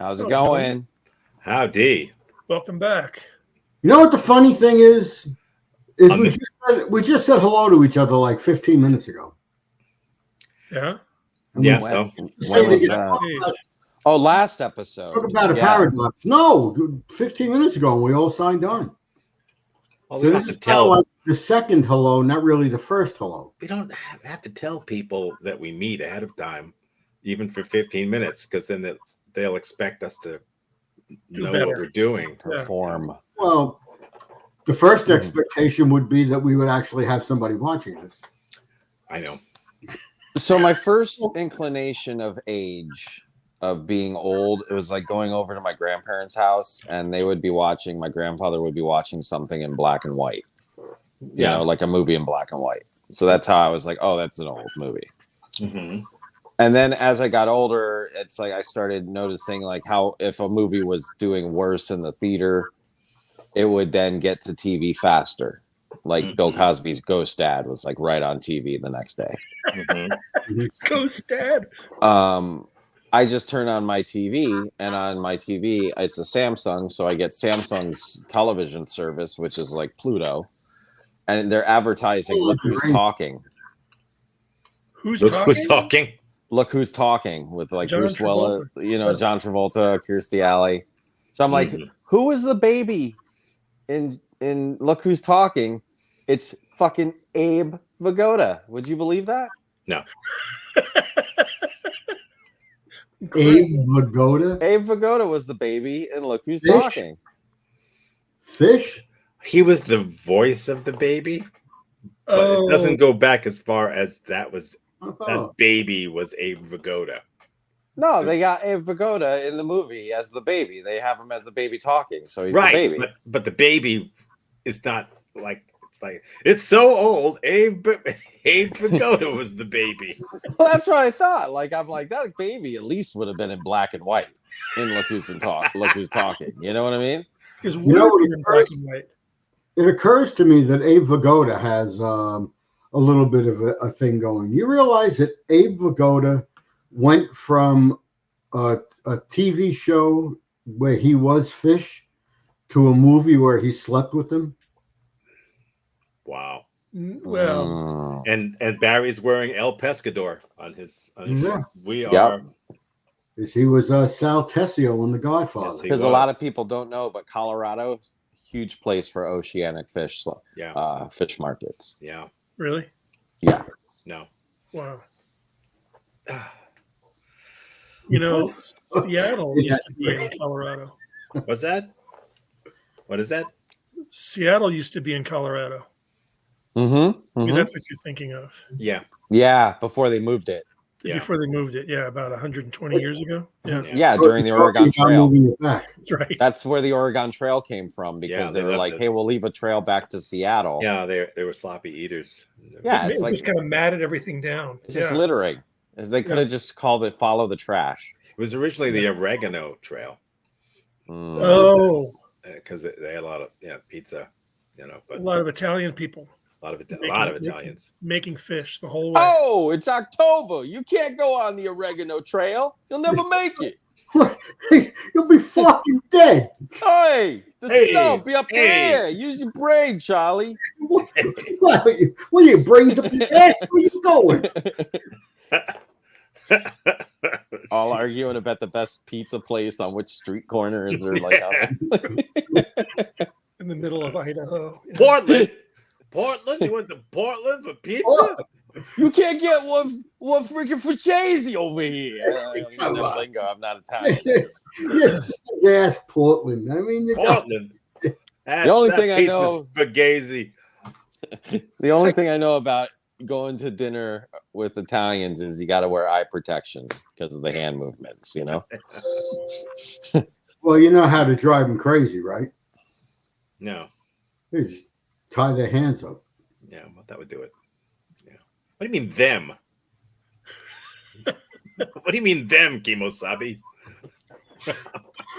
How's it going? Howdy. Welcome back. You know what the funny thing is On the- we just said hello to each other like 15 minutes ago. Yeah. And Yeah, we so When was Stage. that? Oh, last episode. talk about a Yeah. paradox. No, 15 minutes ago, and we all signed on. well, So we this have is to kind of tell. like the second hello, not really the first hello. We don't have to tell people that we meet ahead of time, even for 15 minutes, because then they'll expect us to know better. what we're doing. Perform. Well, the first Mhm. expectation would be that we would actually have somebody watching this. I know. So my first inclination of age, of being old, it was like going over to my grandparents' house, and they would be watching. My grandfather would be watching something in black and white. You know, like a movie in black and white. So that's how I was like, oh, that's an old movie. hmm And then as I got older, it's like I started noticing like how if a movie was doing worse in the theater, it would then get to TV faster. Like Bill Mhm. Cosby's Ghost Dad was like right on TV the next day. hmm Ghost Dad. I just turn on my TV, and on my TV, it's a Samsung, so I get Samsung's television service, which is like Pluto, and they're advertising Look Who's Talking. Who's Look talking? who's talking. Look Who's Talking with like John Bruce Willis, John Travolta, Kirstie Alley. So I'm like, Mhm. who is the baby in Look Who's Talking? It's fucking Abe Vigoda. Would you believe that? No. Abe Vigoda, Abe Vigoda was the baby in Look Who's Fish? Talking. Fish. He was the voice of the baby, but it doesn't go back as far as that Oh, baby was Abe Vigoda. No, they got Abe Vigoda in the movie as the baby. They have him as the bababy talking, so he's Right, the baby. but the baby is not like it's so old. Abe Vigoda was the baby. Well, that's what I thought. Like I'm like that baby at least would have been in black and white in Look Who's Talking. You know what I mean? Because You know we're what in black and white. it occurs to me that Abe Vigoda has a little bit of a thing going. You realize that Abe Vigoda went from a TV show where he was Fish to a movie where he slept with them? Wow. Well, Mm. And Barry's wearing El Pescador on his Yeah. shirt. We Yep. are. Because he was Sal Tessio in The Godfather. Yes, he Because a was. lot of people don't know, but Colorado, huge place for oceanic fish, Yeah. fish markets. Yeah. really? Yeah. No. Wow. You know, Seattle used to be in Colorado. What's that? What is that? Seattle used to be in Colorado. Mm-hmm. Maybe that's what you're thinking of. Yeah. Yeah, before they moved it. Yeah. Before they moved it. Yeah, about 120 years ago. Yeah, Yeah, during the Oregon Talking about Trail. moving it back. that's right. That's where the Oregon Trail came from because Yeah, they they were left like, it. hey, we'll leave a trail back to Seattle. Yeah, they were sloppy eaters. Yeah, It it's like just kind of matted everything down. it's just Yeah. littering. They could have just called it follow the trash. It was originally the oregano trail Mm. Oh, because they had a lot of pizza, but a lot of Italian people a lot of making- Italians. making fish the whole way. Oh, it's October. You can't go on the oregano trail. You'll never make it. You'll be fucking dead. Hey, the Hey, snow be up hey. there. Use your brain, Charlie. What are your brains up your ass? Where you going? All arguing about the best pizza place on which street corner is there like In the middle of Idaho. Portland. You went to Portland for pizza? you can't get one freaking Francesi over here. Come No on. lingo, I'm not Italian. Yes, ass Portland. I mean, you got Portland. The only thing I know- Fugazi. The only thing I know about going to dinner with Italians is you got to wear eye protection because of the hand movements, you know? well, you know how to drive them crazy, right? No. They just tie their hands up. Yeah, well, that would do it. Yeah. What do you mean them? What do you mean them, Kimosabi?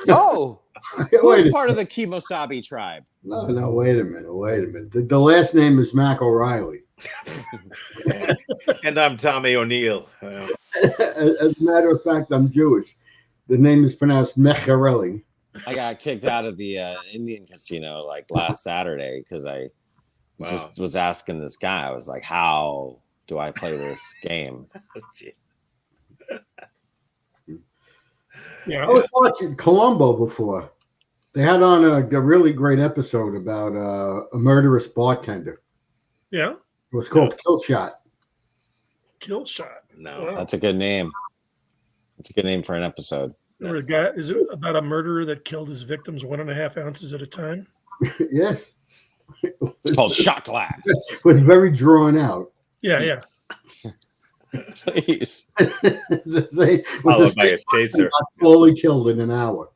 Oh, Wait who's a- part of the Kimosabi tribe? no, wait a minute. The last name is Mac O'Reilly. And I'm Tommy O'Neill. As a matter of fact, I'm Jewish. The name is pronounced Mechareli. I got kicked out of the Indian casino like last Saturday because I just was asking this guy. I was like, "How do I play this game?" Yeah. I was watching Columbo before. They had on a really great episode about a murderous bartender. Yeah. It was called Kill Shot. Kill Shot. No. Wow. That's a good name. It's a good name for an episode. Or a guy, is it about a murderer that killed his victims 1.5 ounces at a time? Yes. It's called Shot Glass. It was very drawn out. Yeah, yeah. Please. Followed by a chaser. Got slowly killed in an hour.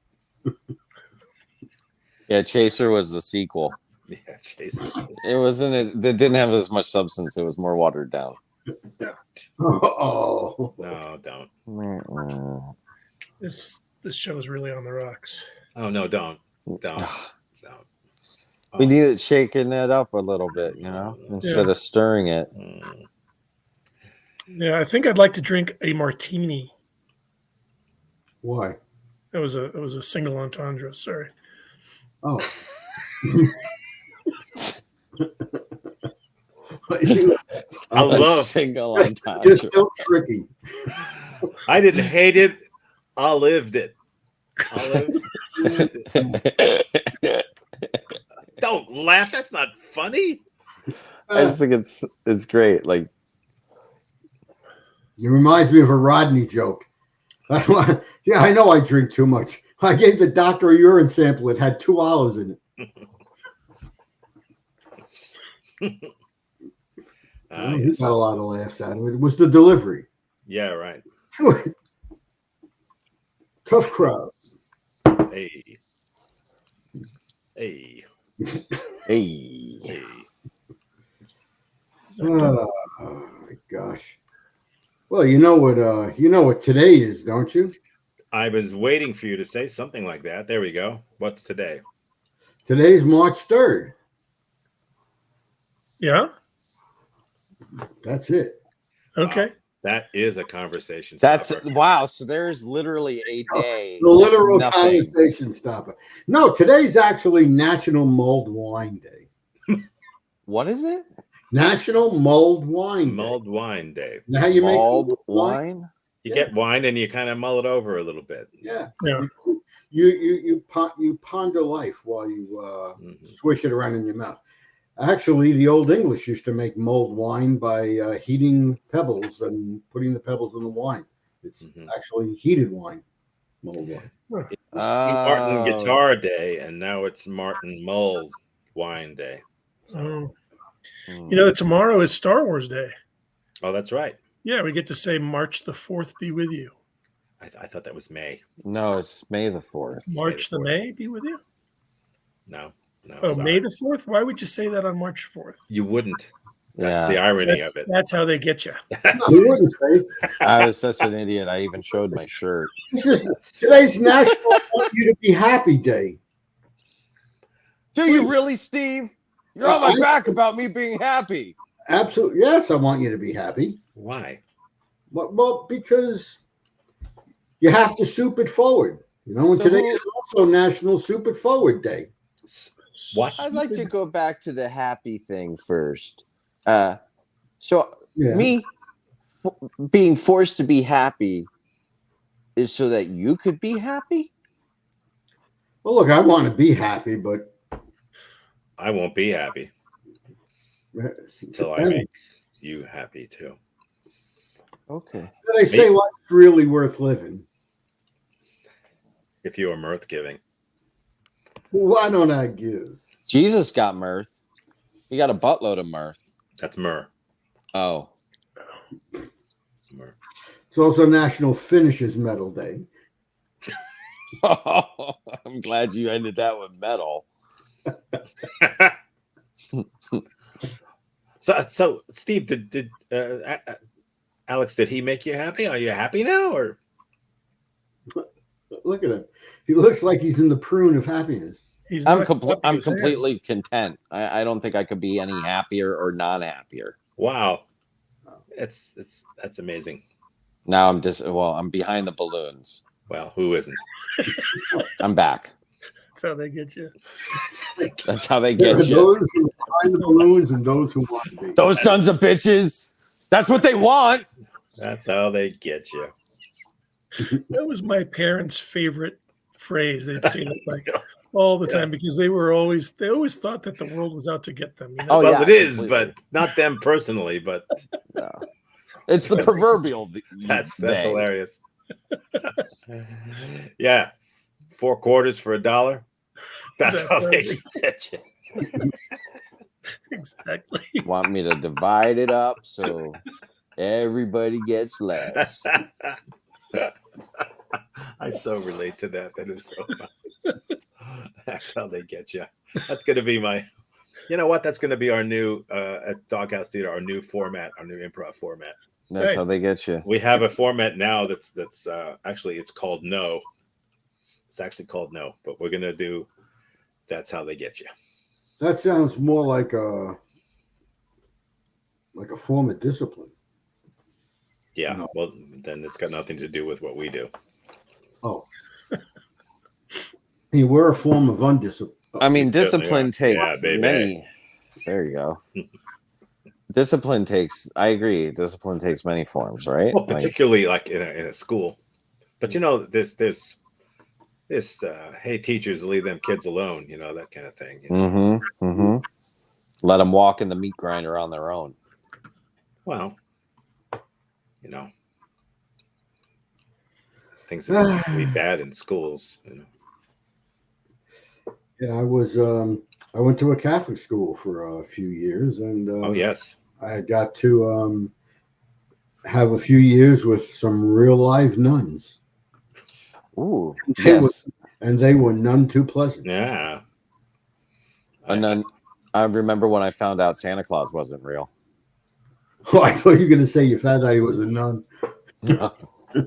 Yeah, Chaser was the sequel. Yeah, chaser. It wasn't. It didn't have as much substance. It was more watered down. Oh. No, don't. This show is really on the rocks. Oh no, don't. Don't. We needed shaking it up a little bit, instead of stirring it. Yeah, I think I'd like to drink a martini. Why? It was a single entendre. Sorry. Oh. I love. single You're entendre. still tricky. I didn't hate it. I lived it. Don't laugh. That's not funny. I just think it's great. Like, It reminds me of a Rodney joke. Yeah, I know I drink too much. I gave the doctor a urine sample. It had 2 olives in it. He Yes. got a lot of laughs out of it. It was the delivery. Yeah, right. Tough crowd. Hey. Hey. hey, Hey. Oh my gosh. Well, you know what today is, don't you? I was waiting for you to say something like that. There we go. What's today? Today's March 3rd. Yeah. That's it. Okay. That is a conversation. that's stopper. wow. So there's literally a day. The literal nothing. conversation stopper. No, today's actually National Mulled Wine Day. What is it? National Mulled Wine Day. Mulled wine day. Now how you make Mulled mulled wine. You get wine and you kind of mull it over a little bit. Yeah. Yeah. You ponder life while you swish it around in your mouth. Actually, the Old English used to make mulled wine by heating pebbles and putting the pebbles in the wine. It's actually heated wine, mulled wine. It was Martin Guitar Day, and now it's Martin Mulled Wine Day. Oh. Tomorrow is Star Wars Day. Oh, that's right. Yeah, we get to say March the 4th be with you. I thought that was May. No, it's May the 4th. March the May be with you? No. Oh, sorry. May the 4th? Why would you say that on March 4th? You wouldn't. That's Yeah. the irony That's, of it. that's how they get you. You wouldn't say. I was such an idiot. I even showed my shirt. Today's National Want You to Be Happy Day. Do you really, Steve? You're on my back about me being happy. Absolutely. Yes, I want you to be happy. Why? Well, because you have to soup it forward. And So today is also National Soup It Forward Day. What? I'd like to go back to the happy thing first. So Yeah. me being forced to be happy is so that you could be happy? Well, look, I want to be happy, but I won't be happy until I make you happy too. Okay. they say life's really worth living. If you are mirth giving. Why don't I give? Jesus got mirth. He got a buttload of mirth. That's myrrh. Oh. Myrrh. It's also National Finishers Medal Day. I'm glad you ended that with metal. So Steve, did Alex, did he make you happy? Are you happy now, or Look at him. He looks like he's in the prune of happiness. I'm completely content. I don't think I could be any happier or not happier. wow? That's amazing. Now I'm behind the balloons. Well, who isn't? I'm back. That's how they get you. That's how they There are get you. those who find the balloons and those who want to be. Those sons of bitches. That's what they want. That's how they get you. That was my parents' favorite phrase. They'd say it like all the time because they always thought that the world was out to get them. You know? Oh, Well, yeah, it is, completely. but not them personally. But No. It's the proverbial. that's they. hilarious. Yeah, 4 quarters for $1. That's how they get you. Exactly. Want me to divide it up so everybody gets less. I so relate to that. That is so funny. That's how they get you. That's going to be my, you know what? That's going to be our new, at Doghouse Theater, our new format, our new improv format. That's how they get you. We have a format now that's actually, it's called No. It's actually called No, but we're going to do That's How They Get You. That sounds more like a form of discipline. Yeah, No. well, then it's got nothing to do with what we do. Oh. Hey, we're a form of undiscipline. I mean, We certainly discipline are. takes Yeah, baby. many. There you go. Discipline takes. I agree. Discipline takes many forms, right? Well, particularly like in a school. But you know, there's hey, teachers, leave them kids alone. You know, that kind of thing. You know? Mm-hmm. Mm-hmm. Let them walk in the meat grinder on their own. Well, you know, things are really bad in schools. You know. Yeah, I went to a Catholic school for a few years, and Oh yes, I got to have a few years with some real live nuns. Ooh, They yes. and they were none too pleasant. yeah. And then I remember when I found out Santa Claus wasn't real. Oh, I thought you were going to say you found out he was a nun.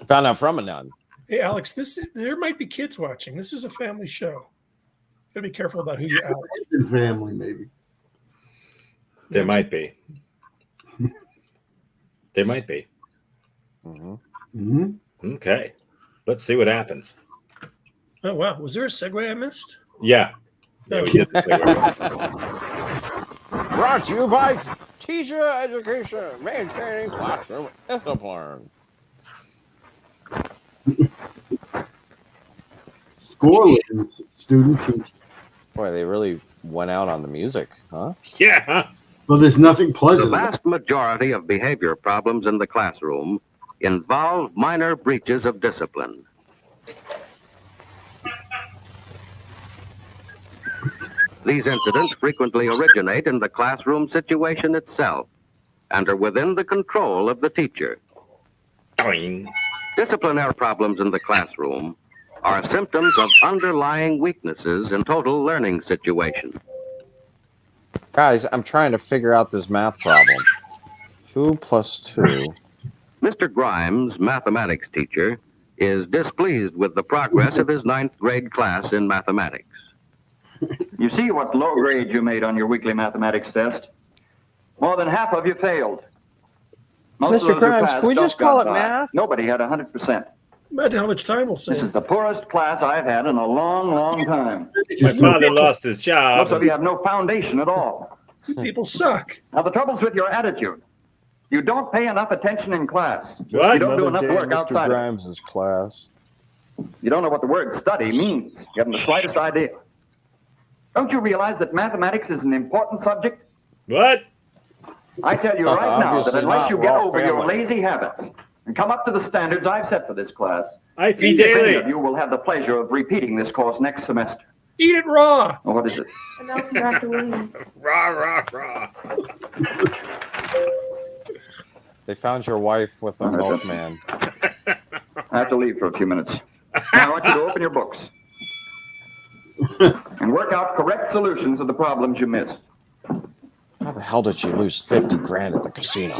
Found out from a nun. Hey, Alex, there might be kids watching. This is a family show. Gotta be careful about who you out. In family, maybe. There might be. There might be. Mm-hmm. Mm-hmm. Okay, let's see what happens. Oh wow, was there a segue I missed? Yeah, yeah, we did. Brought to you by Teacher Education, maintaining classroom discipline. Scoreless student teacher. Boy, they really went out on the music, huh? Yeah. Huh? Well, there's nothing The pleasant about vast majority of behavior problems in the classroom involve minor breaches of discipline. These incidents frequently originate in the classroom situation itself and are within the control of the teacher. Doing. Disciplinary problems in the classroom are symptoms of underlying weaknesses in total learning situation. Guys, I'm trying to figure out this math problem. 2 plus 2. Mr. Grimes, mathematics teacher, is displeased with the progress of his 9th grade class in mathematics. You see what low grade you made on your weekly mathematics test? More than half of you failed. Most Mr. of those who Grimes, passed can we just got call it by. math? Nobody had 100%. Imagine how much time we'll This is save. the poorest class I've had in a long, long time. My father lost his Most of job. you have no foundation at all. You people suck. Now, the trouble's with your attitude. You don't pay enough attention in class. What? You don't do enough work outside. Grimes' class. You don't know what the word study means. You haven't the slightest idea. Don't you realize that mathematics is an important subject? What? I tell you right now that Obviously unless not. you We're get all over your family. lazy habits and come up to the standards I've set for this class, IP each of Daily. you will have the pleasure of repeating this course next semester. Eat it raw. Oh, what is it? Announcement Dr. Williams. Rah, rah, rah. They found your wife with a milkman. I have to leave for a few minutes. Now I want you to open your books and work out correct solutions of the problems you missed. How the hell did she lose 50 grand at the casino?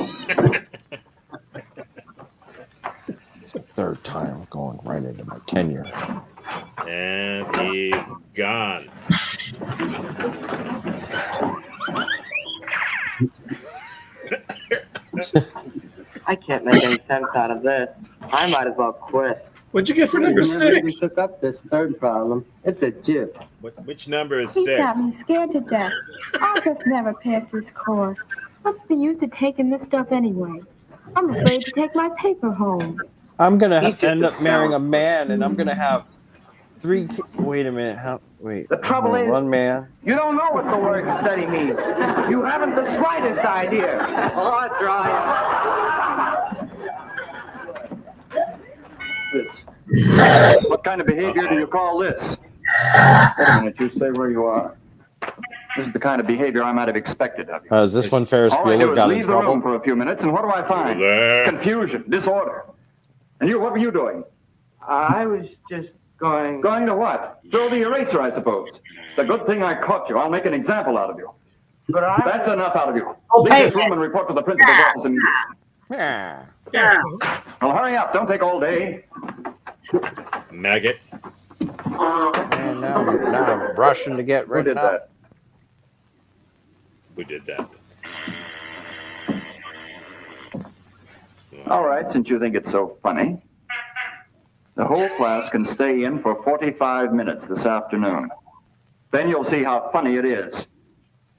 It's the 3rd time going right into my tenure. And he's gone. I can't make any sense out of this. I might as well quit. What'd you get for number You never 6? took up this third problem. It's a chip. Which number is He's 6? got me scared to death. I'll just never pass this course. What's the use of taking this stuff anyway? I'm afraid to take my paper home. I'm gonna He's just end a up marrying a sound man, and I'm gonna have 3. Wait a minute. Wait. The trouble is, one man. you don't know what the word study means. You haven't the slightest idea. Oh, try What kind of behavior do you call this? Wait a minute, you stay where you are. This is the kind of behavior I might have expected of you. Is this when Ferris All I do Bueller is got in leave the room trouble? for a few minutes, and what do I find? There. Confusion, disorder. And you, what were you doing? I was just going. Going to what? Throw the eraser, I suppose. It's a good thing I caught you. I'll make an example out of you. But I. That's enough out of you. Okay. Leave this room and report to the principal's office immediately. Yeah. Well, hurry up. Don't take all day. Maggot. And now I'm rushing to get Who written did up. that? Who did that? All right, since you think it's so funny, the whole class can stay in for 45 minutes this afternoon. Then you'll see how funny it is.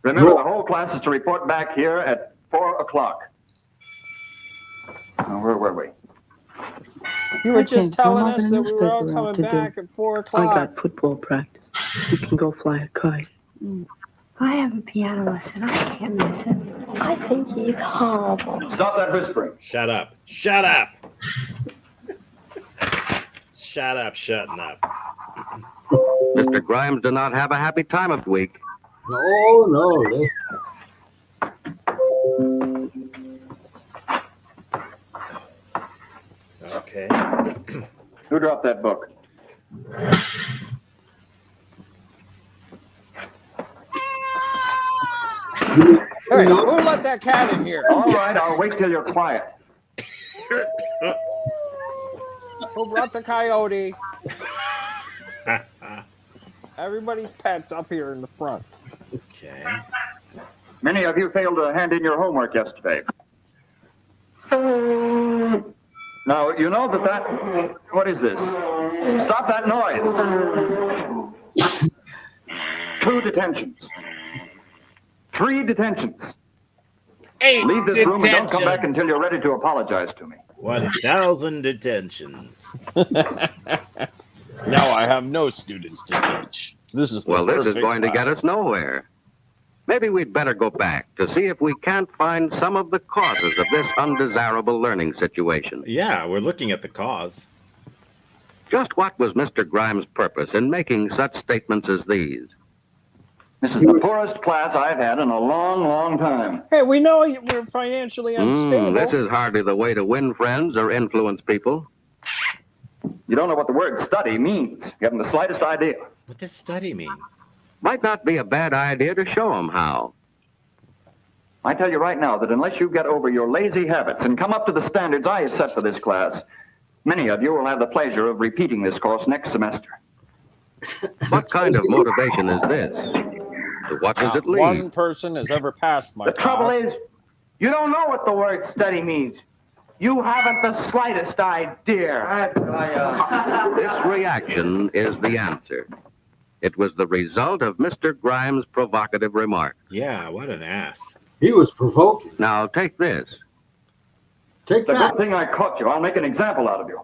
Remember, the whole class is to report back here at 4 o'clock. Now, where were we? You were just Okay, telling I'm us having that a we were all newspaper coming to do. back at 4 I o'clock. got football practice. You can go fly a kite. I have a piano lesson. I can't miss it. I think he's horrible. Stop that whispering. Shut up. Shut up. Shut up, shutting up. Mr. Grimes did not have a happy time of the week. No. Okay. Who dropped that book? Hey, who let that cat in here? All right, I'll wait till you're quiet. Who brought the coyote? Everybody's pets up here in the front. Okay. Many of you failed to hand in your homework yesterday. Now, you know that what is this? Stop that noise. 2 detentions. 3 detentions. 8 Leave this room and don't come back detentions. until you're ready to apologize to me. 1,000 detentions. Now I have no students to teach. This is the Well, this is perfect going to get class. us nowhere. Maybe we'd better go back to see if we can't find some of the causes of this undesirable learning situation. Yeah, we're looking at the cause. Just what was Mr. Grimes' purpose in making such statements as these? This is the poorest class I've had in a long, long time. Hey, we know we're financially unstable. This is hardly the way to win friends or influence people. You don't know what the word study means. You haven't the slightest idea. What does study mean? Might not be a bad idea to show them how. I tell you right now that unless you get over your lazy habits and come up to the standards I have set for this class, many of you will have the pleasure of repeating this course next semester. What kind of motivation is this? To what does it lead? One person has ever passed my The trouble class. is, you don't know what the word study means. You haven't the slightest idea. This reaction is the answer. It was the result of Mr. Grimes' provocative remark. Yeah, what an ass. He was provoking. Now take this. Take It's a that. good thing I caught you. I'll make an example out of you.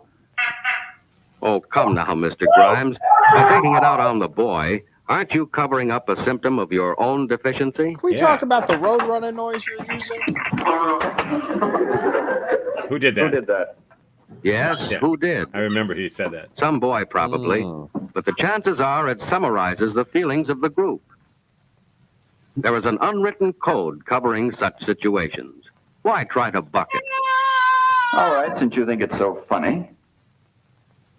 Oh, come now, Mr. Grimes. By taking it out on the boy, aren't you covering up a symptom of your own deficiency? Can we Yeah. talk about the road running noise you're using? Who did that? Who did that? Yes, Yeah. who did? I remember he said that. Some boy, probably. But the chances are it summarizes the feelings of the group. There is an unwritten code covering such situations. Why try to buck it? All right, since you think it's so funny,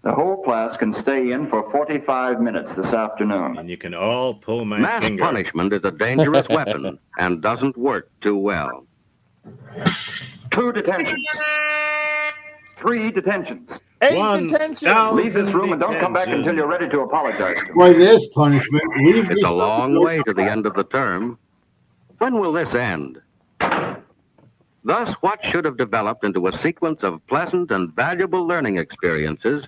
the whole class can stay in for 45 minutes this afternoon. And you can all pull my Mass finger. punishment is a dangerous weapon and doesn't work too well. 2 detentions. 3 detentions. 8 detentions. 1,000 Leave this room and don't come back until you're ready to apologize to me. Why, this punishment. Leave It's this a long way to the end of the term. When will this end? Thus, what should have developed into a sequence of pleasant and valuable learning experiences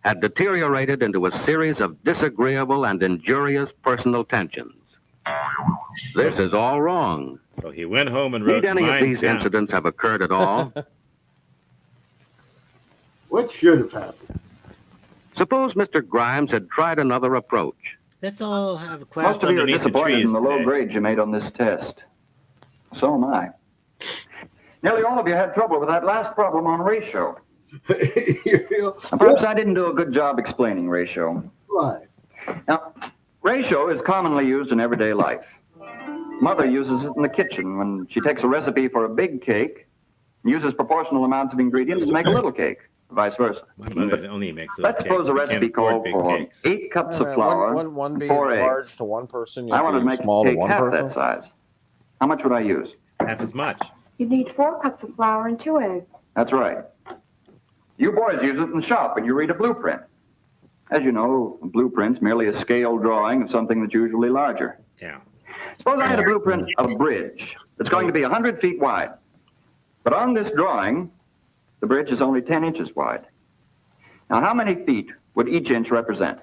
had deteriorated into a series of disagreeable and injurious personal tensions. This is all wrong. So he went home and wrote. Need any of "Mein these Kampf." incidents have occurred at all? What should have happened? Suppose Mr. Grimes had tried another approach. Let's all have a class Most of you are underneath the disappointed trees in the low today. grades you made on this test. So am I. Nearly all of you had trouble with that last problem on ratio. Perhaps I didn't do a good job explaining ratio. Right. Now, ratio is commonly used in everyday life. Mother uses it in the kitchen when she takes a recipe for a big cake and uses proportional amounts of ingredients to make a little cake, vice versa. My mother only makes little Let's suppose cakes. the We recipe can't afford called big for cakes. 8 cups of flour, one being 4 eggs. large to one person, I wanted to make small a to cake one half person. that size. How much would I use? Half as much. You need 4 cups of flour and 2 eggs. That's right. You boys use it in the shop when you read a blueprint. As you know, a blueprint's merely a scale drawing of something that's usually larger. Yeah. Suppose I had a blueprint of a bridge that's going to be 100 feet wide. But on this drawing, the bridge is only 10 inches wide. Now, how many feet would each inch represent?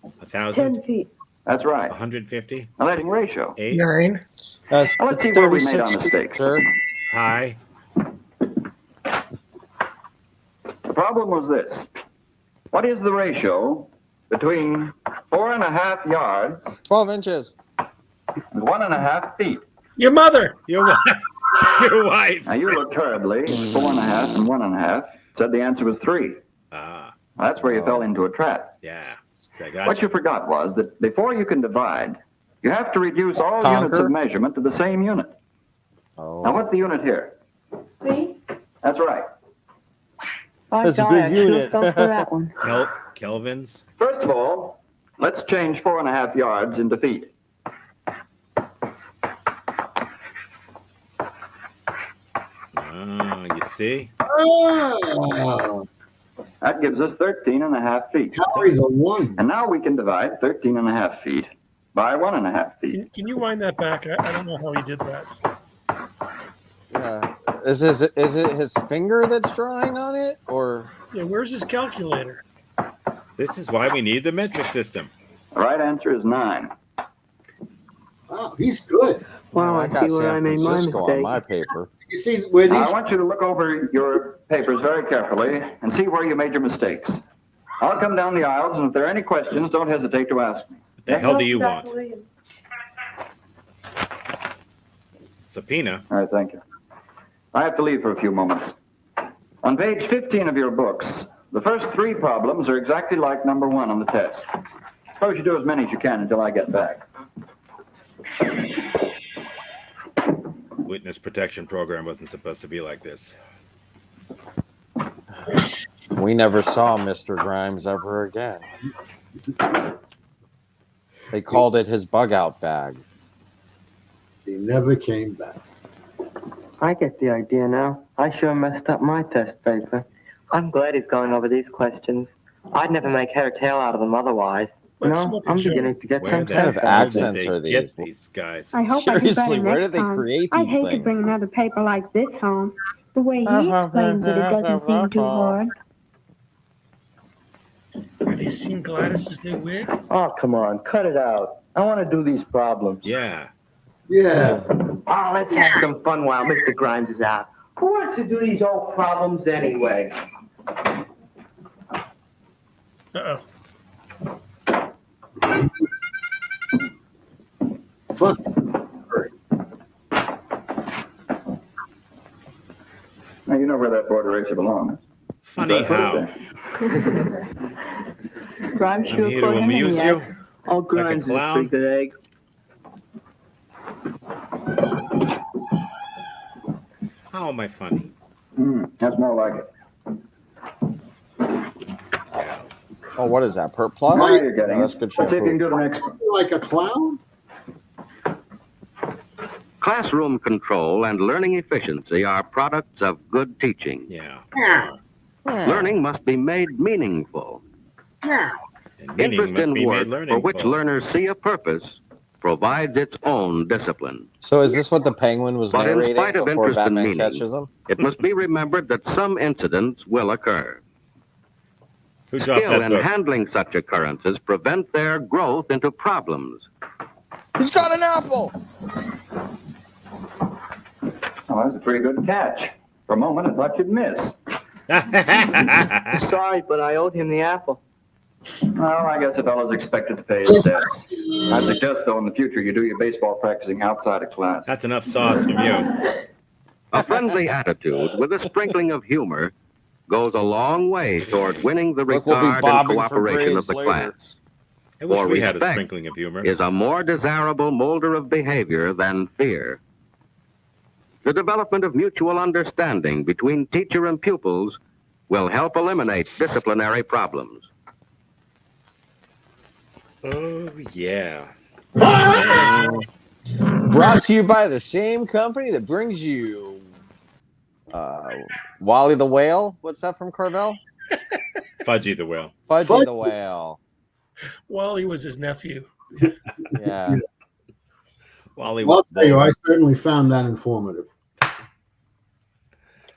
1,000. 10 feet. That's right. 150. Now, that's in ratio. 8. 9. Now, let's see where we made our 36 mistakes. Sure. High. The problem was this. What is the ratio between 4.5 yards 12 inches. and 1.5 feet? Your mother. Your wife. Your wife. Now, you looked hurriedly. 4.5 and 1.5. Said the answer was 3. Ah, Well, that's where you fell into a trap. yeah. I got What you forgot was that before you can divide, you have to reduce all units Conquer? of measurement to the same unit. Oh. Now, what's the unit here? Feet? That's right. By That's a golly, big I should unit. have fell for that one. Kelvins. First of all, let's change 4.5 yards into feet. Oh, you see? Ah, That gives us 13.5 feet. carry the one. And now we can divide 13.5 feet by 1.5 feet. Can you wind that back? I don't know how he did that. Yeah. Is it his finger that's drawing on it, or Yeah, where's his calculator? This is why we need the metric system. The right answer is 9. Wow, he's good. Wow, I I got see where I San made my Francisco on mistake. my paper? You see where Now, these I want you to look over your papers very carefully and see where you made your mistakes. I'll come down the aisles, and if there are any questions, don't hesitate to ask me. What the hell do you want? Dr. Williams. Subpoena. All right, thank you. I have to leave for a few moments. On page 15 of your books, the first 3 problems are exactly like number 1 on the test. Suppose you do as many as you can until I get back. Witness protection program wasn't supposed to be like this. We never saw Mr. Grimes ever again. They called it his bug out bag. he never came back. I get the idea now. I sure messed up my test paper. I'm glad he's going over these questions. I'd never make head or tail out of them otherwise. Let's No, smoke I'm and show. beginning to get Where some the kind of sense out of accents it. are they get these? these guys? I hope I do Seriously, better where next did they time. create I'd these hate to things? bring another paper like this home. The way he explains it, it doesn't seem too hard. Have you seen Gladys's new wig? Oh, come on, cut it out. I want to do these problems. Yeah. Yeah. Oh, let's have some fun while Mr. Grimes is out. Who wants to do these old problems anyway? Uh-oh. Fuck. Now, you know where that border racer belongs. Funny That's what how. it is. Grimes I'm sure here to put him in amuse the you. egg. All Like a Grimes is clown. a big egg. How am I funny? That's more like it. Oh, what is that? Perp Plus? Now you're getting Oh, that's it. good Let's see if you can shampoo. do the next one. Like a clown? Classroom control and learning efficiency are products of good teaching. Yeah. Learning must be made meaningful. And meaning Interest must in be work made learning. for which learners see a purpose provides its own discipline. So is this what the Penguin was But in narrating spite of before interest and Batman meaning, catches him? It must be remembered that some incidents will occur. Who dropped Skill that in book? handling such occurrences prevent their growth into problems. Who's got an apple? Oh, that was a pretty good catch. For a moment, I thought you'd miss. Sorry, but I owed him the apple. Well, I guess a fellow's expected to pay his debts. I suggest, though, in the future you do your baseball practicing outside of class. That's enough sauce from you. A friendly attitude with a sprinkling of humor goes a long way toward winning the Look, we'll be regard and bobbing for cooperation of grades the later. class. I wish For we had a respect sprinkling of humor. is a more desirable molder of behavior than fear. The development of mutual understanding between teacher and pupils will help eliminate disciplinary problems. Oh, yeah. Brought to you by the same company that brings you Wally the Whale. What's that from Carvel? Fudgy the Whale. Fudgy the Whale. Wally was his nephew. Yeah. Wally Well, I'll was tell you, I bold. certainly found that informative.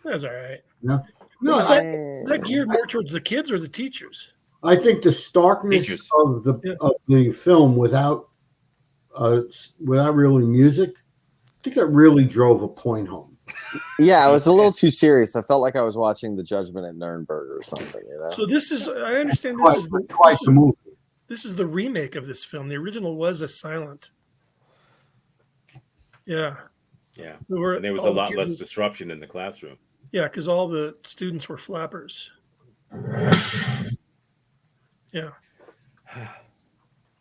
That's all right. No, no, Was I, that geared more towards the kids or the teachers? I think the starkness Teachers. of the film without really music, I think that really drove a point home. Yeah, it was a little too serious. I felt like I was watching The Judgment at Nuremberg or something, you know? So this is, I understand Quite, this is quite the movie. this is the remake of this film. The original was a silent. Yeah. Yeah. There And there was a lot less disruption in the classroom. Yeah, because all the students were flappers. Yeah.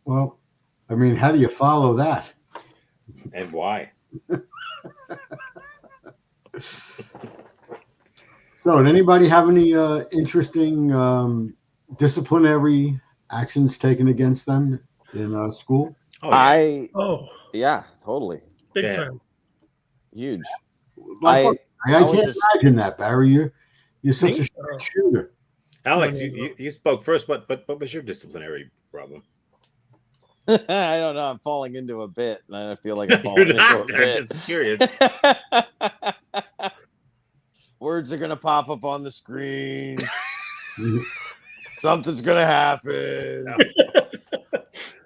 Well, I mean, how do you follow that? And why? So, did anybody have any interesting disciplinary actions taken against them in school? Oh, yeah. Yeah, totally. Big Yeah. time. Huge. I went can't to- imagine that, Barry. You're such Me? a straight shooter. Alex, No. you spoke first. What was your disciplinary problem? I don't know. I'm falling into a bit, and I feel like I'm falling You're into not. a I'm bit. just curious. Words are gonna pop up on the screen. Something's gonna happen.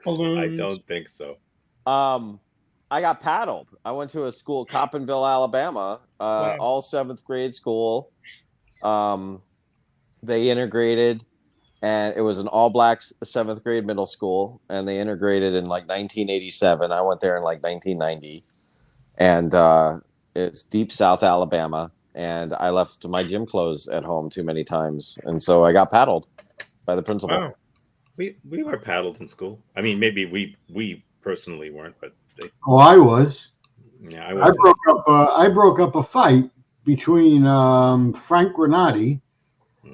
I don't think so. I got paddled. I went to a school, Coppinville, Alabama, Wow. all 7th grade school. They integrated, and it was an all black 7th grade middle school, and they integrated in like 1987. I went there in like 1990, and it's deep South Alabama. And I left my gym clothes at home too many times, and so I got paddled by the principal. Wow. We were paddled in school. I mean, maybe we personally weren't, but Oh, I was. yeah, I broke up a fight between Frank Granati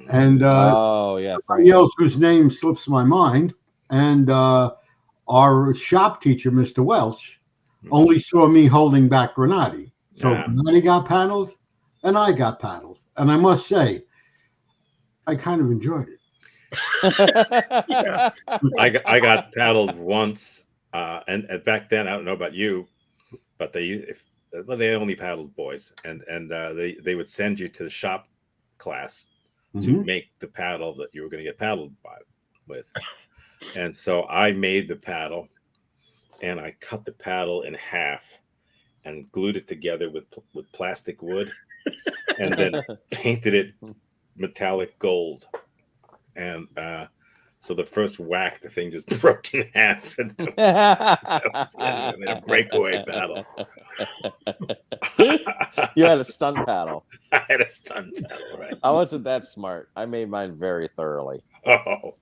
and Oh yeah, somebody else whose name slips my mind, and our shop teacher, Mr. Welch, only saw me holding back Granati. So Yeah. Granati got paddled, and I got paddled, and I must say, I kind of enjoyed it. Yeah. I got paddled once, and back then I don't know about you, but they only paddled boys, and they would send you to the shop class to make the paddle that you were going to get paddled with, and so I made the paddle, and I cut the paddle in half, and glued it together with plastic wood, and then painted it metallic gold. And so the first whack, the thing just broke in half, and that was I made a breakaway paddle. You had a stunt paddle. I had a stunt paddle, right? I wasn't that smart. I made mine very thoroughly. Oh,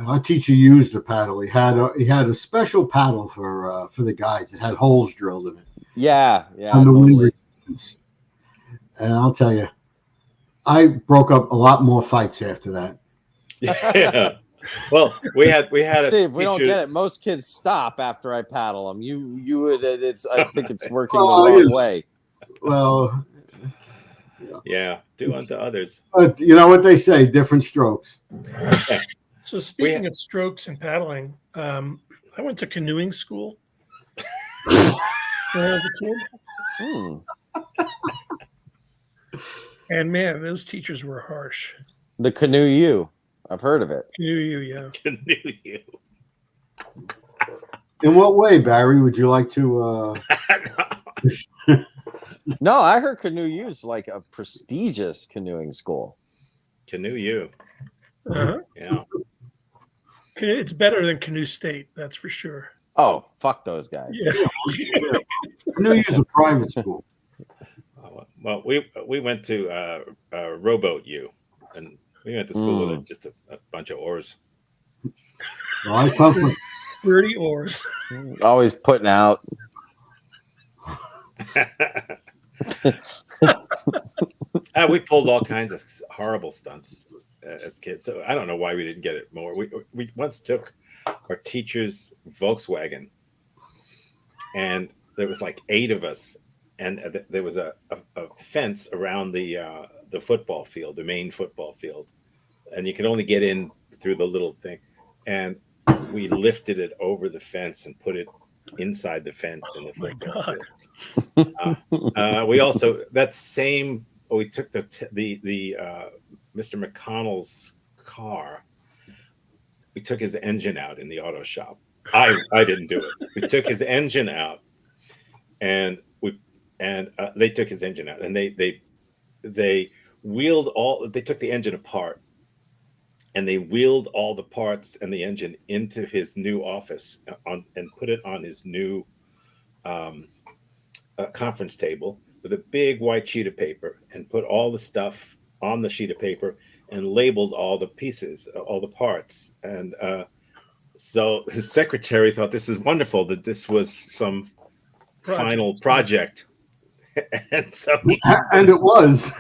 Our teacher used a paddle. He had a special paddle for the guys. It had holes drilled in it. Yeah, On the wind totally. resistance. And I'll tell you, I broke up a lot more fights after that. yeah. Well, we had Steve, we don't teacher- get it. Most kids stop after I paddle them. You would. I think it's working Oh, the wrong yeah. way. Well, Yeah, do unto others. you know what they say, different strokes. So speaking of strokes and paddling, I went to canoeing school when I was a kid. Hmm. And man, those teachers were harsh. The Canoe U. I've heard of it. Yeah. Canoe U. In what way, Barry? Would you like to? No, I heard Canoe U is like a prestigious canoeing school. Canoe U. Uh-huh. Yeah. It's better than Canoe State, that's for sure. Oh, fuck those guys. Yeah. I knew you was a private school. Well, we went to Rowboat U, and we went to school with just a bunch of oars. Well, I come from 30 oars. Always putting out. We pulled all kinds of horrible stunts as kids. So I don't know why we didn't get it more. We once took our teacher's Volkswagen, and there was like 8 of us, and there was a fence around the football field, the main football field, and you could only get in through the little thing. And we lifted it over the fence and put it inside the fence in the football field. We also we took the Mr. McConnell's car. We took his engine out in the auto shop. I didn't do it. We took his engine out, and they took his engine out, and they wheeled they took the engine apart, and they wheeled all the parts and the engine into his new office and put it on his new conference table with a big white sheet of paper, and put all the stuff on the sheet of paper and labeled all the pieces, all the parts. And so his secretary thought this is wonderful, that this was some final project. And so and it was.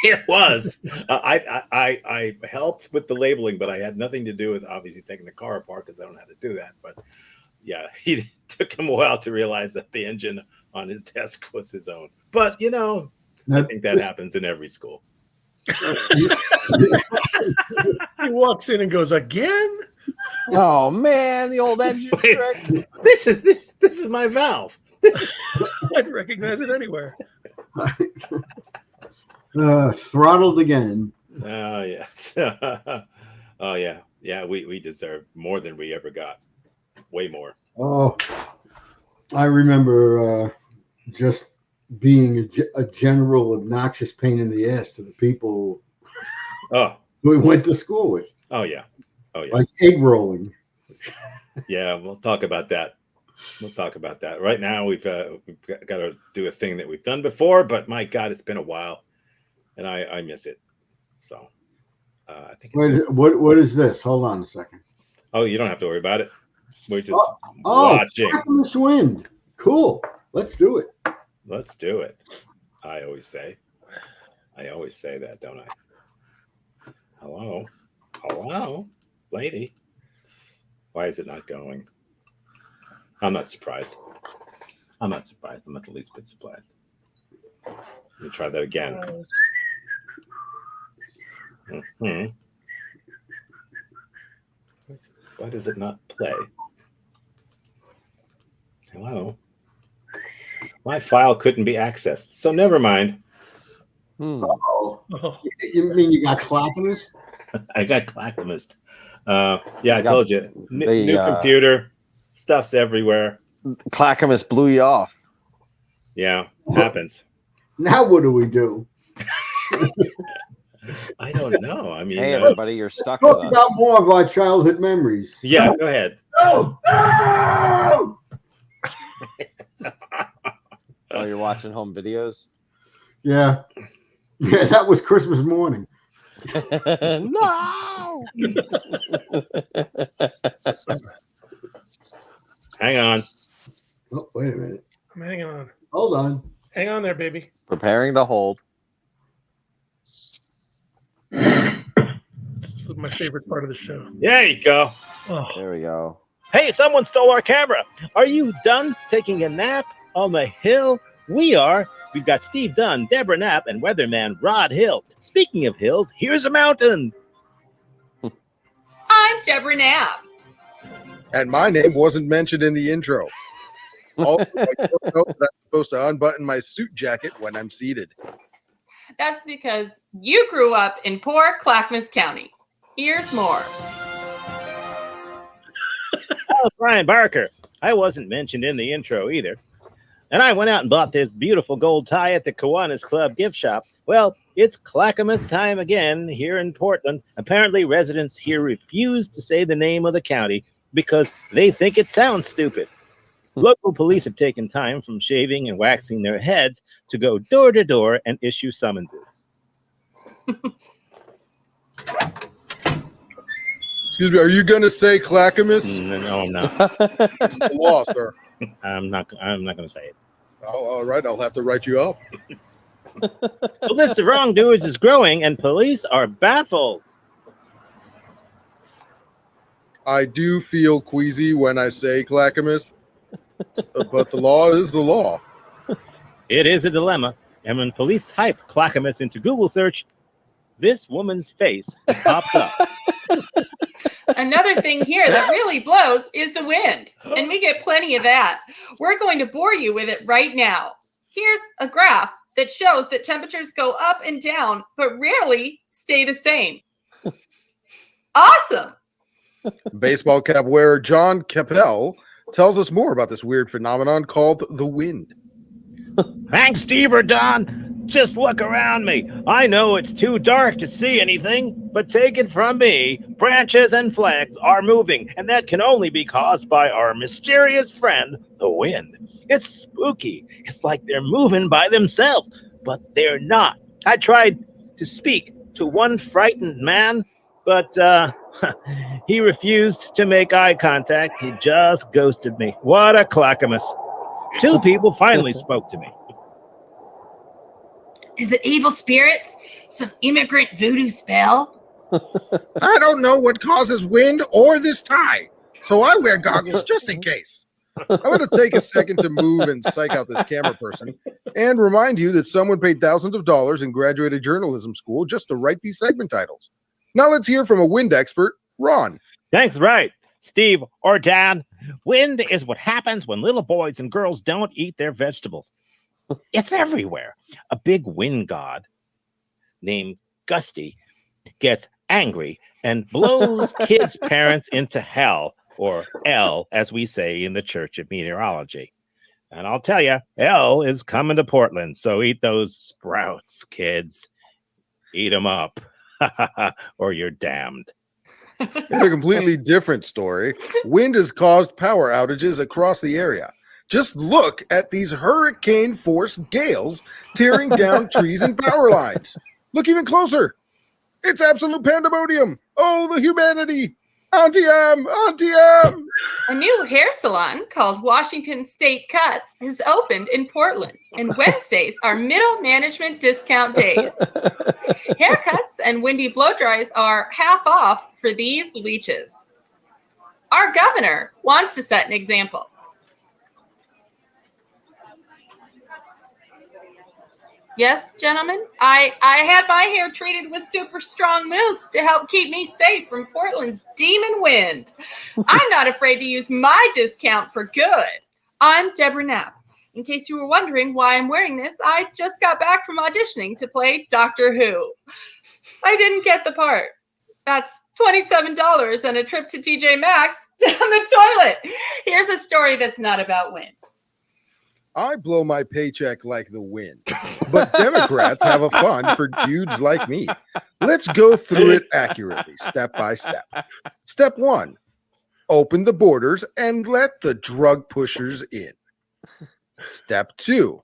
It was. I helped with the labeling, but I had nothing to do with obviously taking the car apart, because I don't know how to do that. But yeah, he took him a while to realize that the engine on his desk was his own. But I think that happens in every school. He walks in and goes, again? Oh man, the old engine trick. This is my valve. I'd recognize it anywhere. Throttled again. Oh yes. Oh yeah. We deserve more than we ever got. Way more. Oh, I remember just being a general obnoxious pain in the ass to the people we went to school with. Oh yeah. Like egg rolling. Yeah, we'll talk about that. Right now, we've got to do a thing that we've done before, but my God, it's been a while, and I miss it. So I think. Wait, what is this? Hold on a second. Oh, you don't have to worry about it. We're just watching. This wind. Cool. Let's do it. Let's do it. I always say that, don't I? Hello, lady. Why is it not going? I'm not surprised. I'm not the least bit surprised. Let me try that again. Mm-hmm. Why does it not play? Hello. My file couldn't be accessed, so never mind. Oh. You mean you got Clackamas? I got Clackamas. Yeah, I told you. New computer. Stuff's everywhere. Clackamas blew you off. Yeah, happens. Now what do we do? I don't know. I mean, hey, everybody, you're stuck with us. Talk about more of our childhood memories. Yeah, go ahead. Oh, you're watching home videos? Yeah, that was Christmas morning. No! Hang on. Oh, wait a minute. I'm hanging on. Hold on. Hang on there, baby. Preparing to hold. This is my favorite part of the show. There you go. Oh. There we go. Hey, someone stole our camera. Are you done taking a nap on the hill? We are. We've got Steve Dunn, Deborah Knapp, and weatherman Rod Hill. Speaking of hills, here's a mountain. I'm Deborah Knapp. And my name wasn't mentioned in the intro. Also, I don't know that I'm supposed to unbutton my suit jacket when I'm seated. That's because you grew up in poor Clackamas County. Here's more. Oh, Brian Barker. I wasn't mentioned in the intro either. And I went out and bought this beautiful gold tie at the Kiwanis Club gift shop. Well, it's Clackamas time again here in Portland. Apparently, residents here refuse to say the name of the county because they think it sounds stupid. Local police have taken time from shaving and waxing their heads to go door to door and issue summonses. Excuse me, are you going to say Clackamas? No, I'm not. It's the law, sir. I'm not going to say it. Oh, all right, I'll have to write you up. The list of wrongdoers is growing, and police are baffled. I do feel queasy when I say Clackamas, but the law is the law. It is a dilemma, and when police type Clackamas into Google search, this woman's face pops up. Another thing here that really blows is the wind, and we get plenty of that. We're going to bore you with it right now. Here's a graph that shows that temperatures go up and down, but rarely stay the same. Awesome! Baseball cap wearer John Capel tells us more about this weird phenomenon called the wind. Thanks, Steve or Don. Just look around me. I know it's too dark to see anything, but take it from me, branches and flags are moving, and that can only be caused by our mysterious friend, the wind. It's spooky. It's like they're moving by themselves, but they're not. I tried to speak to one frightened man, but he refused to make eye contact. He just ghosted me. What a Clackamas. 2 people finally spoke to me. Is it evil spirits? Some immigrant voodoo spell? I don't know what causes wind or this tie, so I wear goggles just in case. I'm going to take a second to move and psych out this camera person and remind you that someone paid thousands of dollars in graduated journalism school just to write these segment titles. Now let's hear from a wind expert, Ron. Thanks, right, Steve or Dan. Wind is what happens when little boys and girls don't eat their vegetables. It's everywhere. A big wind god named Gusty gets angry and blows kids' parents into hell, or L, as we say in the Church of Meteorology. And I'll tell you, L is coming to Portland, so eat those sprouts, kids. Eat them up, or you're damned. In a completely different story, wind has caused power outages across the area. Just look at these hurricane-force gales tearing down trees and power lines. Look even closer. It's absolute pandemonium. Oh, the humanity. Auntie Am, Auntie Am. A new hair salon called Washington State Cuts has opened in Portland, and Wednesdays are middle management discount days. Haircuts and windy blow dries are half off for these leeches. Our governor wants to set an example. Yes, gentlemen, I had my hair treated with super strong mousse to help keep me safe from Portland's demon wind. I'm not afraid to use my discount for good. I'm Deborah Knapp. In case you were wondering why I'm wearing this, I just got back from auditioning to play Doctor Who. I didn't get the part. That's $27 and a trip to TJ Maxx down the toilet. Here's a story that's not about wind. I blow my paycheck like the wind, but Democrats have a fund for dudes like me. Let's go through it accurately, step by step. Step 1, open the borders and let the drug pushers in. Step 2,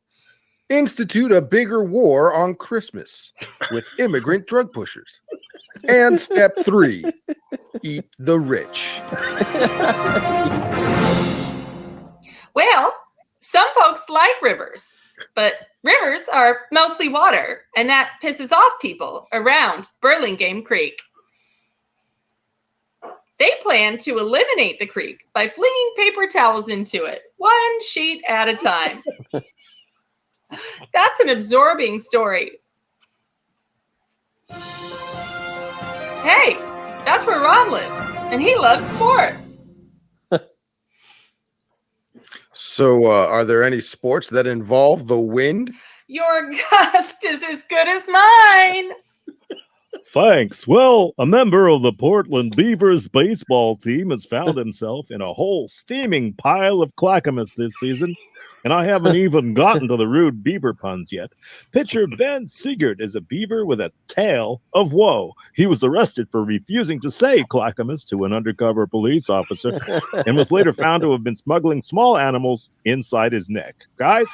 institute a bigger war on Christmas with immigrant drug pushers. And step 3, eat the rich. Well, some folks like rivers, but rivers are mostly water, and that pisses off people around Burlingame Creek. They plan to eliminate the creek by flinging paper towels into it, one sheet at a time. That's an absorbing story. Hey, that's where Ron lives, and he loves sports. So, are there any sports that involve the wind? Your gust is as good as mine. Thanks. Well, a member of the Portland Beavers baseball team has found himself in a whole steaming pile of clackamas this season, and I haven't even gotten to the rude beaver puns yet. Pitcher Ben Sigurd is a beaver with a tale of woe. He was arrested for refusing to say clackamas to an undercover police officer and was later found to have been smuggling small animals inside his neck. Guys?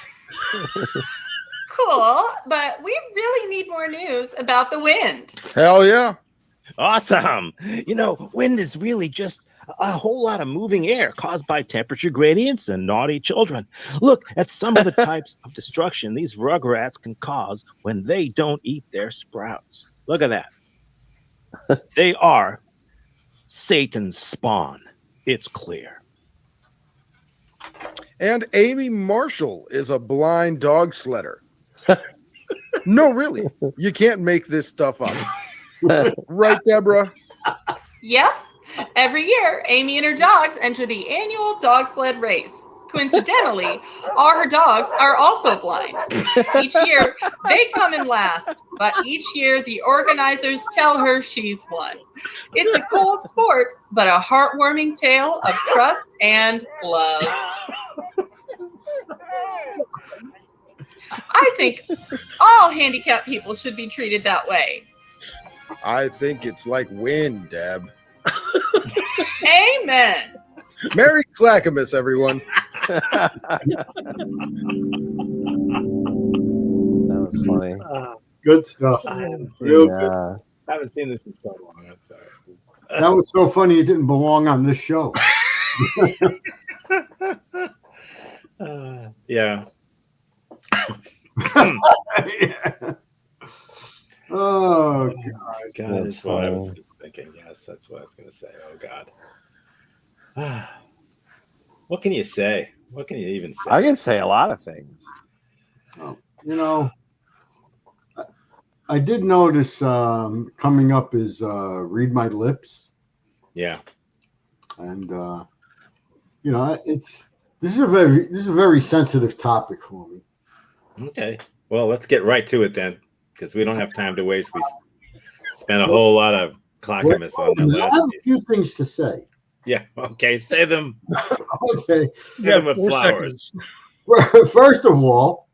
Cool, but we really need more news about the wind. Hell yeah. Awesome. You know, wind is really just a whole lot of moving air caused by temperature gradients and naughty children. Look at some of the types of destruction these rugrats can cause when they don't eat their sprouts. Look at that. They are Satan's spawn. It's clear. And Amy Marshall is a blind dog sledder. No, really. You can't make this stuff up. Right, Deborah? Yep. Every year, Amy and her dogs enter the annual dog sled race. Coincidentally, all her dogs are also blind. Each year, they come in last, but each year the organizers tell her she's won. It's a cold sport, but a heartwarming tale of trust and love. I think all handicapped people should be treated that way. I think it's like wind, Deb. Amen. Merry Clackamas, everyone. That was funny. Good stuff. I haven't seen this in so long. I'm sorry. That was so funny it didn't belong on this show. Yeah. Oh, God. That's what I was just thinking. Yes, that's what I was going to say. Oh, God. What can you say? What can you even say? I can say a lot of things. you know, I did notice coming up is Read My Lips. Yeah. And, you know, this is a very sensitive topic for me. Okay. Well, let's get right to it then, because we don't have time to waste. We spent a whole lot of clackamas on I that. have a few things to say. Yeah. Okay. Say them. Okay. Say them with 4 flowers. seconds. First of all,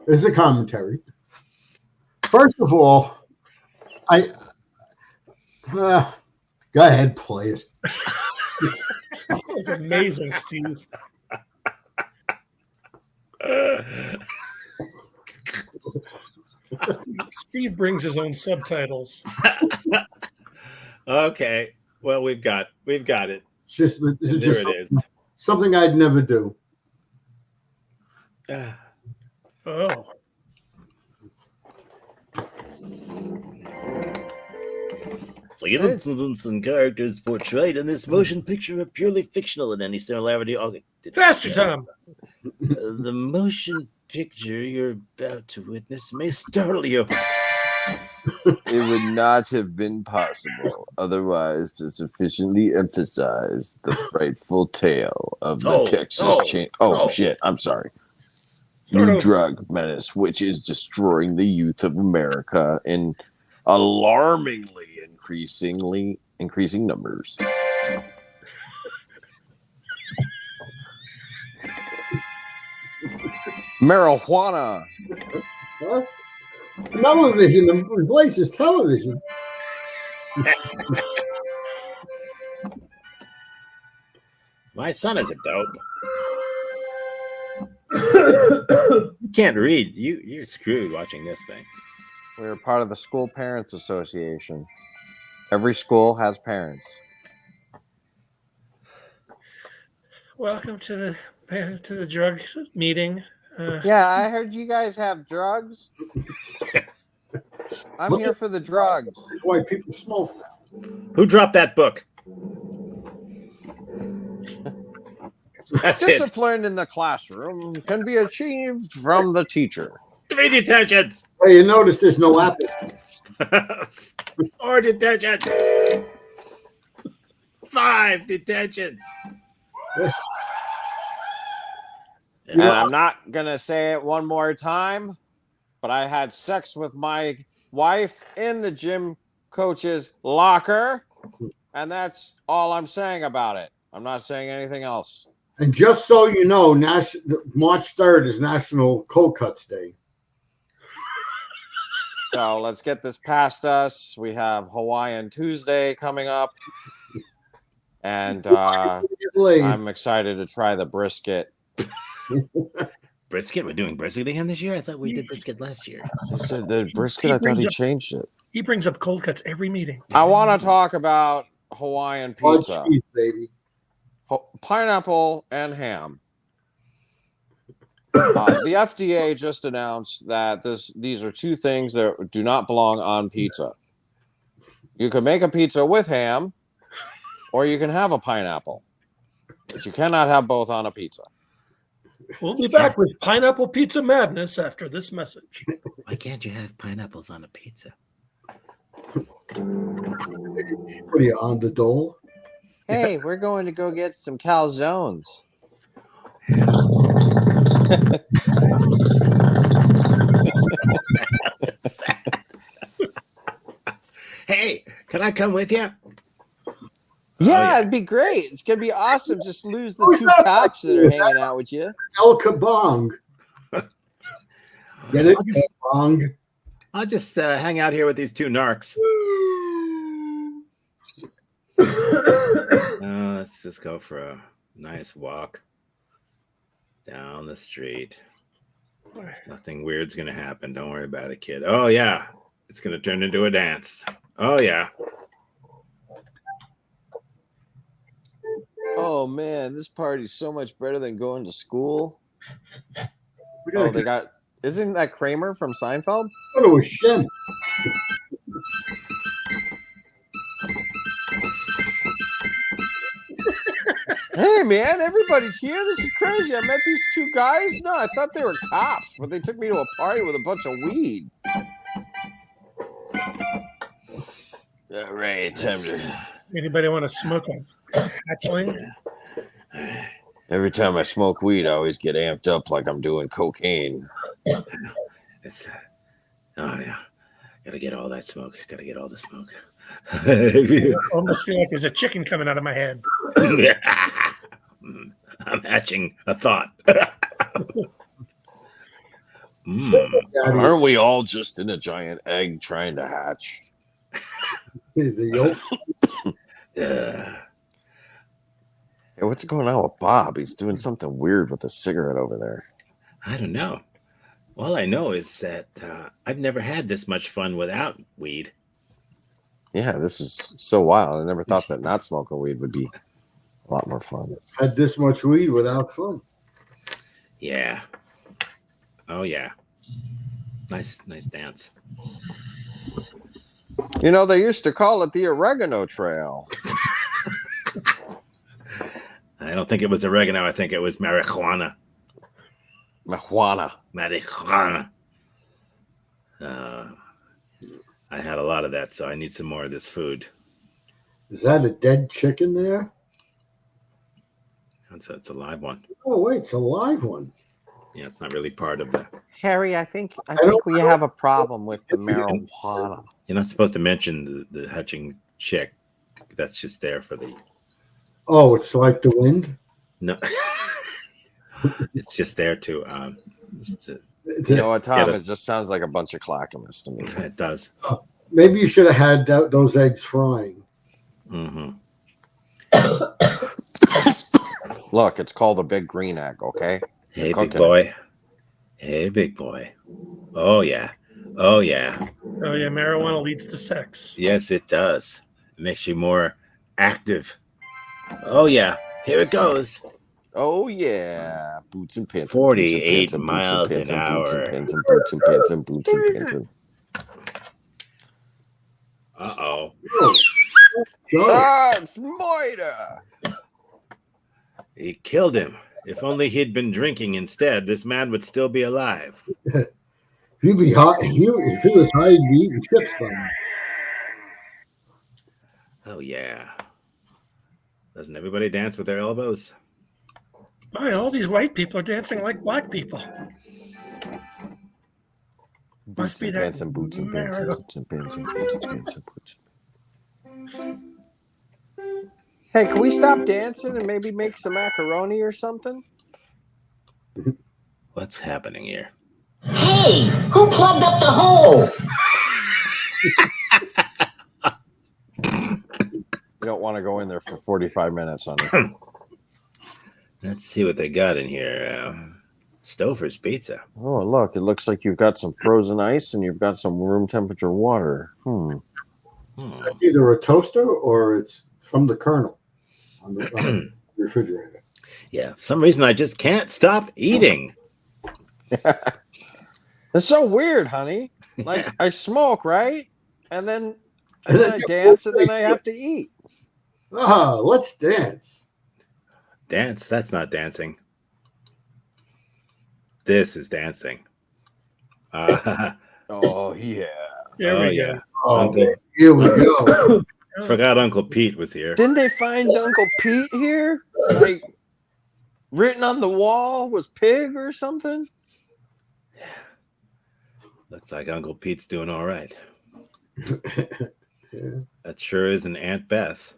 is a commentary. First of all, go ahead, play it. That was amazing, Steve. Steve brings his own subtitles. Okay. Well, we've got it. This is There just it is. something I'd never do. Oh. The incidents and characters portrayed in this motion picture are purely fictional in any similarity. Faster, Tom. The motion picture you're about to witness may startle you. It would not have been possible otherwise to sufficiently emphasize the frightful tale of the Texas chain. Oh, shit. I'm sorry. New drug menace, which is destroying the youth of America in alarmingly increasing numbers. Marijuana. Huh? Television. The place is television. My son is a dope. You can't read. You're screwed watching this thing. We're part of the School Parents Association. Every school has parents. Welcome to the drug meeting. Yeah, I heard you guys have drugs. I'm here for the drugs. Why people smoke now? Who dropped that book? That's it. Discipline in the classroom can be achieved from the teacher. 3 detentions. Hey, you notice there's no apple. 4 detentions. 5 detentions. And I'm not going to say it one more time. but I had sex with my wife in the gym coach's locker, and that's all I'm saying about it. I'm not saying anything else. And just so you know, March 3rd is National Cold Cuts Day. So let's get this past us. We have Hawaiian Tuesday coming up, and I'm excited to try the brisket. Brisket? We're doing brisket again this year? I thought we did brisket last year. They said the brisket. I thought he changed it. He brings up cold cuts every meeting. I want to talk about Hawaiian pizza. Oh, cheese, baby. Pineapple and ham. The FDA just announced that these are two things that do not belong on pizza. You can make a pizza with ham, or you can have a pineapple, but you cannot have both on a pizza. We'll be back with Pineapple Pizza Madness after this message. Why can't you have pineapples on a pizza? What are you, on the dole? Hey, we're going to go get some calzones. Hey, can I come with you? Yeah, it'd be great. It's gonna be awesome. Just lose the two cops that are hanging out with you. El Kabong. Get it? Kabong. I'll just hang out here with these two narcs. Let's just go for a nice walk down the street. Nothing weird's gonna happen. Don't worry about it, kid. Oh yeah, it's gonna turn into a dance. Oh yeah. Oh man, this party's so much better than going to school. Oh, they got. Isn't that Kramer from Seinfeld? I thought it was Shem. Hey man, everybody's here. This is crazy. I met these two guys. No, I thought they were cops, but they took me to a party with a bunch of weed. All right, time to. Anybody want to smoke a hatchling? Every time I smoke weed, I always get amped up like I'm doing cocaine. It's oh yeah, gotta get all that smoke. Gotta get all the smoke. I almost feel like there's a chicken coming out of my head. I'm hatching a thought. Aren't we all just in a giant egg trying to hatch? The yolk. Hey, what's going on with Bob? He's doing something weird with a cigarette over there. I don't know. All I know is that I've never had this much fun without weed. Yeah, this is so wild. I never thought that not smoking weed would be a lot more fun. Had this much weed without fun. Yeah. Oh yeah. Nice dance. You know, they used to call it the oregano trail. I don't think it was oregano. I think it was marijuana. Marijuana. I had a lot of that, so I need some more of this food. Is that a dead chicken there? It's a live one. Oh, wait, it's a live one. Yeah, it's not really part of the... Harry, I think we have a problem with the marijuana. You're not supposed to mention the hatching chick. That's just there for the... Oh, it's like the wind? No. It's just there to... You know what, Tom? It just sounds like a bunch of clackamas to me. It does. Maybe you should have had those eggs frying. Mm-hmm. Look, it's called a big green egg, okay? Hey, big boy. Hey, big boy. Oh, yeah. Oh, yeah. Oh, yeah. Marijuana leads to sex. Yes, it does. It makes you more active. Oh, yeah. Here it goes. Oh, yeah. Boots and pins. 48 miles an hour. Boots and pins and boots and pins and boots and pins. Uh-oh. Ah, it's Moira. He killed him. If only he'd been drinking instead, this man would still be alive. If he was high, he'd be eating chips by now. Oh, yeah. Doesn't everybody dance with their elbows? Boy, all these white people are dancing like black people. Must be and that pants and boots and pants and marital- boots and pants and boots and pants and boots. Hey, can we stop dancing and maybe make some macaroni or something? What's happening here? Hey, who plugged up the hole? You don't want to go in there for 45 minutes, honey. Let's see what they got in here. Stouffer's Pizza. Oh, look, it looks like you've got some frozen ice and you've got some room temperature water. It's either a toaster or it's from the Colonel on the refrigerator. Yeah, for some reason I just can't stop eating. It's so weird, honey. Like, I smoke, right? And then I dance and then I have to eat. Ah, let's dance. Dance? That's not dancing. This is dancing. Oh, yeah. There we yeah. go. Oh, Uncle, here we go. forgot Uncle Pete was here. Didn't they find Uncle Pete here? Like, written on the wall was pig or something? Looks like Uncle Pete's doing all right. Yeah. That sure is an Aunt Beth.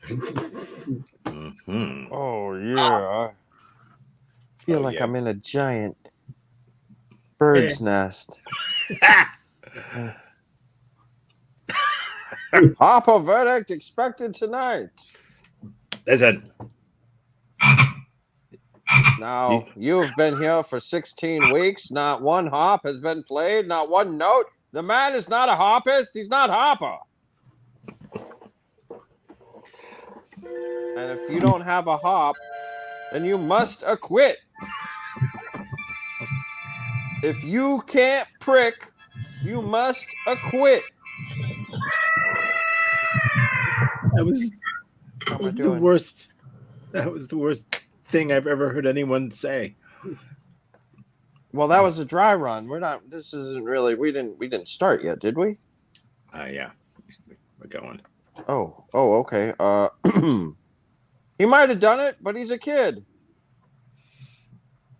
Mm-hmm. Oh, yeah. I feel like yeah. I'm in a giant bird's nest. Hopper verdict expected tonight. Listen. Now, you've been here for 16 weeks. Not one hop has been played. Not one note. The man is not a hoppist. He's not Hopper. And if you don't have a hop, then you must acquit. If you can't prick, you must acquit. That was the worst. That was the worst thing I've ever heard anyone say. Well, that was a dry run. This isn't really, we didn't start yet, did we? Yeah. We're going. Oh, okay. He might have done it, but he's a kid.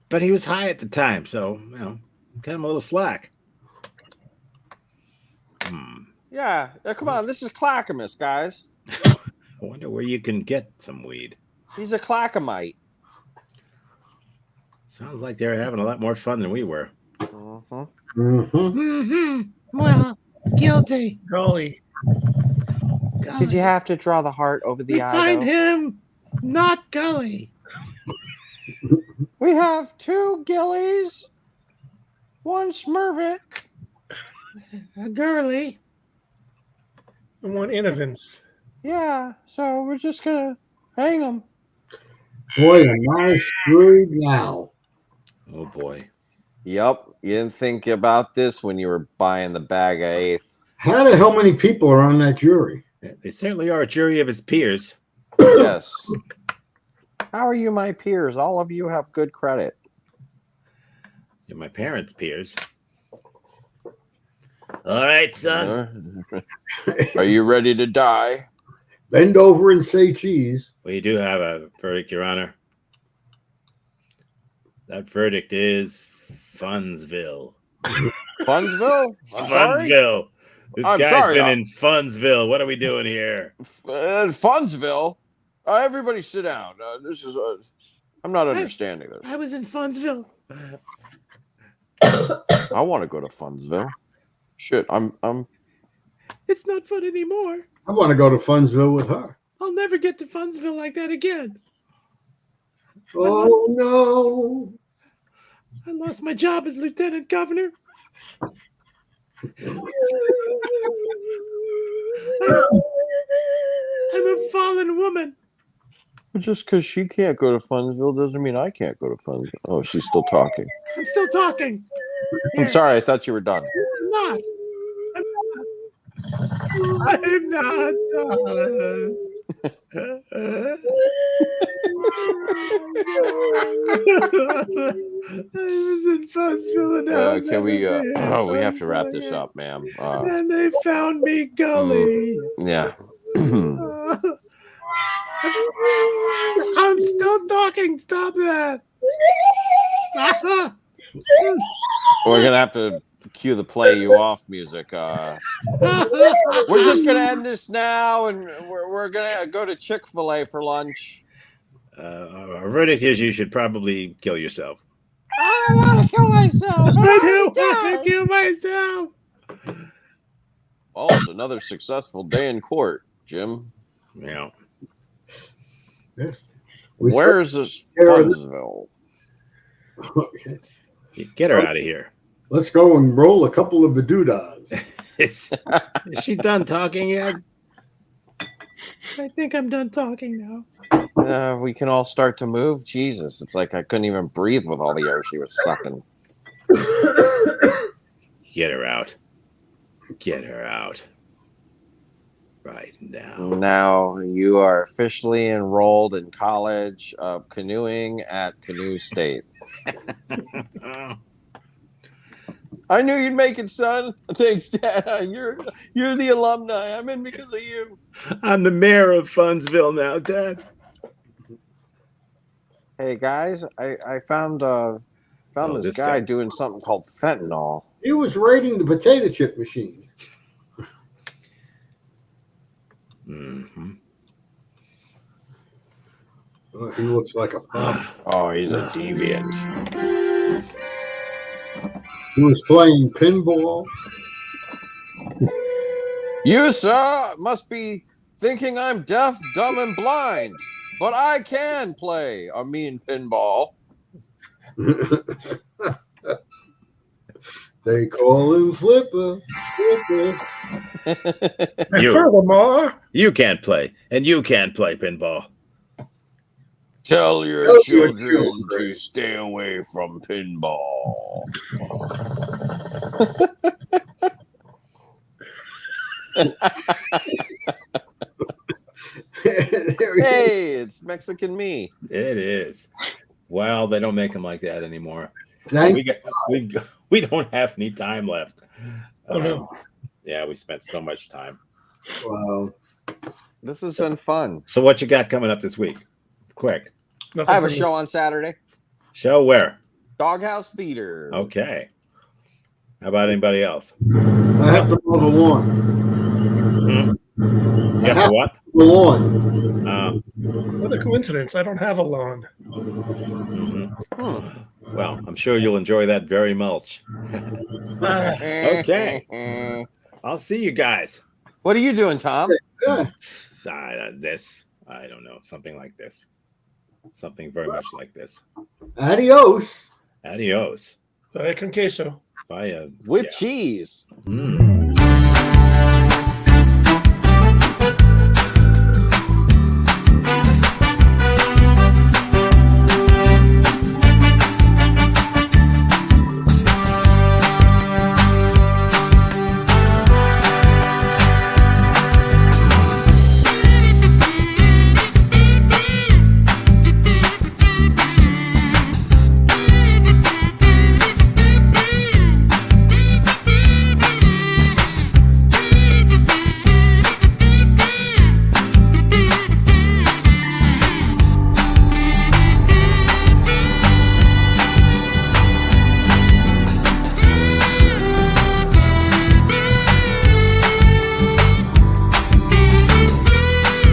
But he was high at the time, so, cut him a little slack. Yeah, come on. This is Clackamas, guys. I wonder where you can get some weed. He's a Clackamite. Sounds like they're having a lot more fun than we were. Well, guilty. Golly. Did you have to draw the heart over the eye? Find though? him, not Gully. We have 2 Gillies, 1 Smurvit, A girly. And one Innovance. Yeah, so we're just gonna hang them. Boy, am I screwed now. Oh boy. Yep, you didn't think about this when you were buying the bag of eighth. How the hell many people are on that jury? They certainly are a jury of his peers. Yes. How are you my peers? All of you have good credit. You're my parents' peers. All right, son. Are you ready to die? Bend over and say cheese. We do have a verdict, Your Honor. That verdict is Funsville. Funsville? Funsville. This I'm guy's sorry, been in Funsville. What are we doing here? Funsville? Everybody sit down. This is. I'm not understanding this. I was in Funsville. I want to go to Funsville. Shit, I'm. It's not fun anymore. I want to go to Funsville with her. I'll never get to Funsville like that again. Oh, no. I lost my job as lieutenant governor. I'm a fallen woman. Just because she can't go to Funsville doesn't mean I can't go to Funsville. Oh, she's still talking. I'm still talking. I'm sorry. I thought you were done. I'm not. I'm not done. I was in Funsville and Can we? We have to wrap this up, ma'am. and they found me gully. Yeah. I'm still talking. Stop that. We're gonna have to cue the play you off music. We're just gonna end this now, and we're gonna go to Chick-fil-A for lunch. Our verdict is you should probably kill yourself. I don't want to kill myself. I don't want to kill myself. Oh, it's another successful day in court, Jim. Yeah. Yes. Where's this Funsville? Okay. Get her out of here. Let's go and roll a couple of badoodas. Is she done talking yet? I think I'm done talking now. We can all start to move. Jesus, it's like I couldn't even breathe with all the air she was sucking. Get her out. Get her out. Right now. Now you are officially enrolled in College of Canoeing at Canoe State. I knew you'd make it, son. Thanks, Dad. You're the alumni. I'm in because of you. I'm the mayor of Funsville now, Dad. Hey guys, I found this guy doing something called fentanyl. He was raiding the potato chip machine. Mm-hmm. He looks like a problem. Oh, he's a deviant. He was playing pinball. You, sir, must be thinking I'm deaf, dumb, and blind, but I can play a mean pinball. They call him Flipper. Flipper. And furthermore, you can't play, and you can't play pinball. Tell your children to stay away from pinball. Hey, it's Mexican me. It is. Well, they don't make them like that anymore. Thank We don't have any time left. Oh, no. Yeah, we spent so much time. Wow. This has been fun. So what you got coming up this week? Quick. I have a show on Saturday. Show where? Doghouse Theater. Okay. How about anybody else? I have to mow the lawn. You have to what? The lawn. What a coincidence. I don't have a lawn. Well, I'm sure you'll enjoy that very much. Okay. I'll see you guys. What are you doing, Tom? This. I don't know. Something like this. Something very much like this. Adios. Adios. Con queso. Bye. With cheese. Mm.